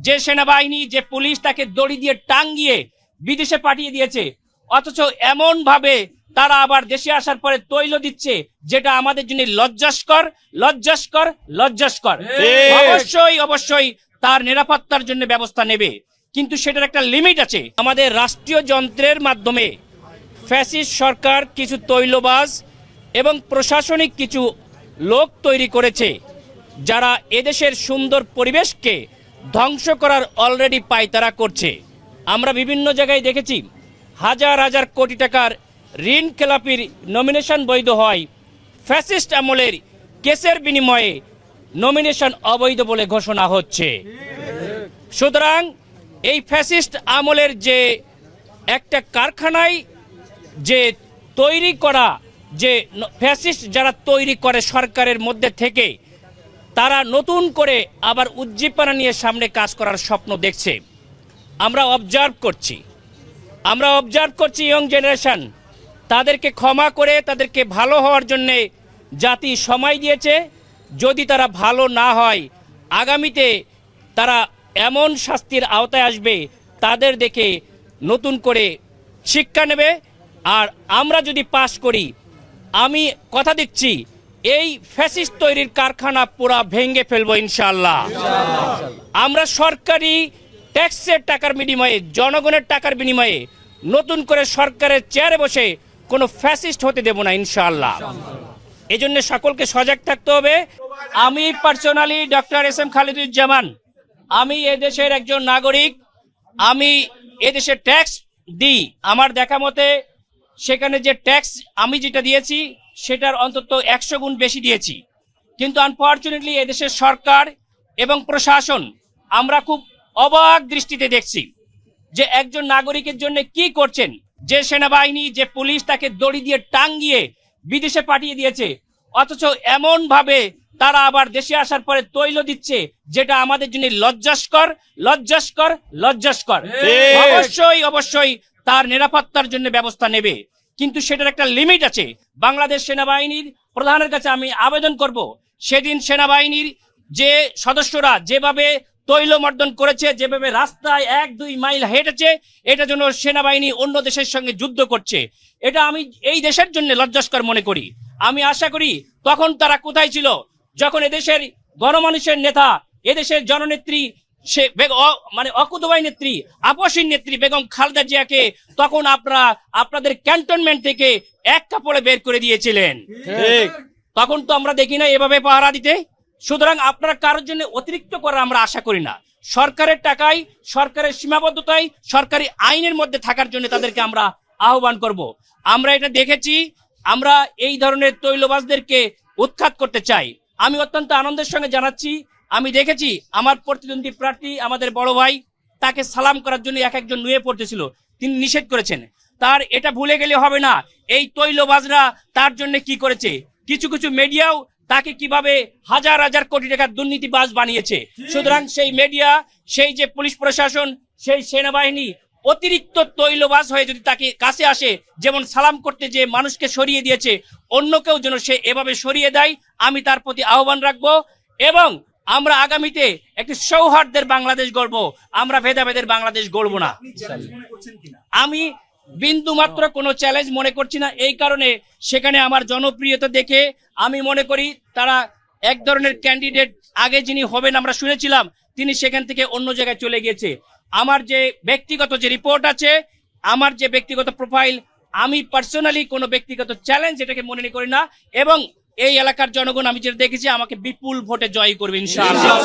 যে সেনাবাহিনী যে পুলিশ তাকে দড়ি দিয়ে টাঙ্গিয়ে বিদেশে পাঠিয়ে দিয়েছে, অথচ এমন ভাবে তারা আবার দেশে আসার পরে তৈল দিচ্ছে, যেটা আমাদের জন্য লজ্জাস্কর লজ্জাস্কর লজ্জাস্কর। অবশ্যই অবশ্যই তার নিরাপত্তার জন্য ব্যবস্থা নেবে, কিন্তু সেটার একটা লিমিট আছে। আমাদের রাষ্ট্রীয় যন্ত্রের মাধ্যমে ফ্যাসিস্ট সরকার কিছু তৈলবাজ এবং প্রশাসনিক কিছু লোক তৈরি করেছে, যারা এদেশের সুন্দর পরিবেশকে ধ্বংস করার অলরেডি পায়তারা করছে। আমরা বিভিন্ন জায়গায় দেখেছি হাজার হাজার কোটি টাকার ঋণ খেলাপির নমিনেশন বৈধ হয়, ফ্যাসিস্ট আমলের কেসের বিনিময়ে নমিনেশন অবৈধ বলে ঘোষণা হচ্ছে। সুতরাং এই ফ্যাসিস্ট আমলের যে একটা কারখানায় যে তৈরি করা, যে ফ্যাসিস্ট যারা তৈরি করে সরকারের মধ্যে থেকে, তারা নতুন করে আবার উজ্জীবনা নিয়ে সামনে কাজ করার স্বপ্ন দেখছে। আমরা অবজার্ভ করছি ইয়ং জেনারেশন, তাদেরকে ক্ষমা করে তাদেরকে ভালো হওয়ার জন্যে জাতি সময় দিয়েছে। যদি তারা ভালো না হয়, আগামীতে তারা এমন শাস্তির আওতায় আসবে, তাদের দেখে নতুন করে শিক্ষা নেবে। আর আমরা যদি পাশ করি, আমি কথা দিচ্ছি এই ফ্যাসিস্ট তৈরির কারখানা পুরা ভেঙে ফেলবো ইনশাআল্লাহ। আমরা সরকারি ট্যাক্সের টাকার বিনিময়ে, জনগণের টাকার বিনিময়ে নতুন করে সরকারের চেয়ারে বসে কোনো ফ্যাসিস্ট হতে দেব না ইনশাআল্লাহ। এজন্য সকলকে সজাগ থাকতে হবে। আমি পার্সোনালি ডক্টর এস.এম. খালিদুজ্জামান, আমি এদেশের একজন নাগরিক। আমি এদেশে ট্যাক্স দিই। আমার দেখা মতে সেখানে যে ট্যাক্স আমি যেটা দিয়েছি সেটার অন্তত 100 গুণ বেশি দিয়েছি। কিন্তু আনফরচুনেটলি এদেশের সরকার এবং প্রশাসন আমরা খুব অবাক দৃষ্টিতে দেখছি যে একজন নাগরিকের জন্য কি করছেন। যে সেনাবাহিনী যে পুলিশ তাকে দড়ি দিয়ে টাঙ্গিয়ে বিদেশে পাঠিয়ে দিয়েছে, অথচ এমন ভাবে তারা আবার দেশে আসার পরে তৈল দিচ্ছে, যেটা আমাদের জন্য লজ্জাস্কর লজ্জাস্কর লজ্জাস্কর। অবশ্যই অবশ্যই তার নিরাপত্তার জন্য ব্যবস্থা নেবে, কিন্তু সেটার একটা লিমিট আছে। বাংলাদেশ সেনাবাহিনীর প্রধানের কাছে আমি আবেদন করব, সেদিন সেনাবাহিনীর যে সদস্যরা যেভাবে তৈলমর্দন করেছে, যেভাবে রাস্তায় 1-2 মাইল হেঁটেছে, এটা জন্য সেনাবাহিনী অন্য দেশের সঙ্গে যুদ্ধ করছে। এটা আমি এই দেশের জন্য লজ্জাস্কর মনে করি। আমি আশা করি তখন তারা কোথায় ছিল, যখন এদেশের গণমানুষের নেতা, এদেশের জননেত্রী, সে মানে অকুতোবাই নেত্রী, আপসীর নেত্রী বেগম খালেদা জিয়াকে তখন আপনাদের ক্যান্টনমেন্ট থেকে এক কাপড়ে বের করে দিয়েছিলেন। তখন তো আমরা দেখি না এভাবে পাহারা দিতে। সুতরাং আপনারা কারোর জন্য অতিরিক্ত করার আমরা আশা করি না। সরকারের টাকায়, সরকারের সীমাবদ্ধতায়, সরকারি আইনের মধ্যে থাকার জন্য তাদেরকে আমরা আহ্বান করব। আমরা এটা দেখেছি, আমরা এই ধরনের তৈলবাজদেরকে উৎখাত করতে চাই। আমি অত্যন্ত আনন্দের সঙ্গে জানাচ্ছি, আমি দেখেছি আমার প্রতিদ্বন্দ্বী প্রার্থী, আমাদের বড় ভাই, তাকে সালাম করার জন্য একজন নুয়ে পড়তেছিল, তিনি নিষেধ করেছেন। তার এটা ভুলে গেলে হবে না এই তৈলবাজরা তার জন্য কি করেছে। কিছু কিছু মিডিয়াও তাকে কিভাবে হাজার হাজার কোটি টাকার দুর্নীতিবাজ বানিয়েছে। সুতরাং সেই মিডিয়া, সেই যে পুলিশ প্রশাসন, সেই সেনাবাহিনী অতিরিক্ত তৈলবাজ হয়ে যদি তাকে কাছে আসে, যেমন সালাম করতে যে মানুষকে সরিয়ে দিয়েছে, অন্য কেউ যেন সে এভাবে সরিয়ে দেয়, আমি তার প্রতি আহ্বান রাখবো। এবং আমরা আগামীতে একটি সৌহার্দ্যের বাংলাদেশ গড়ব, আমরা ভেদাভেদের বাংলাদেশ গড়ব না। আমি বিন্দু মাত্র কোনো চ্যালেঞ্জ মনে করছি না। এই কারণে সেখানে আমার জনপ্রিয়তা দেখে আমি মনে করি তারা এক ধরনের ক্যান্ডিডেট, আগে যিনি হবেন আমরা শুনেছিলাম, তিনি সেখান থেকে অন্য জায়গায় চলে গিয়েছে। আমার যে ব্যক্তিগত যে রিপোর্ট আছে, আমার যে ব্যক্তিগত প্রোফাইল, আমি পার্সোনালি কোনো ব্যক্তিগত চ্যালেঞ্জ এটাকে মনে করি না। এবং এই এলাকার জনগণ আমি যেটা দেখেছি, আমাকে বিপুল ভোটে জয় করবে ইনশাআল্লাহ।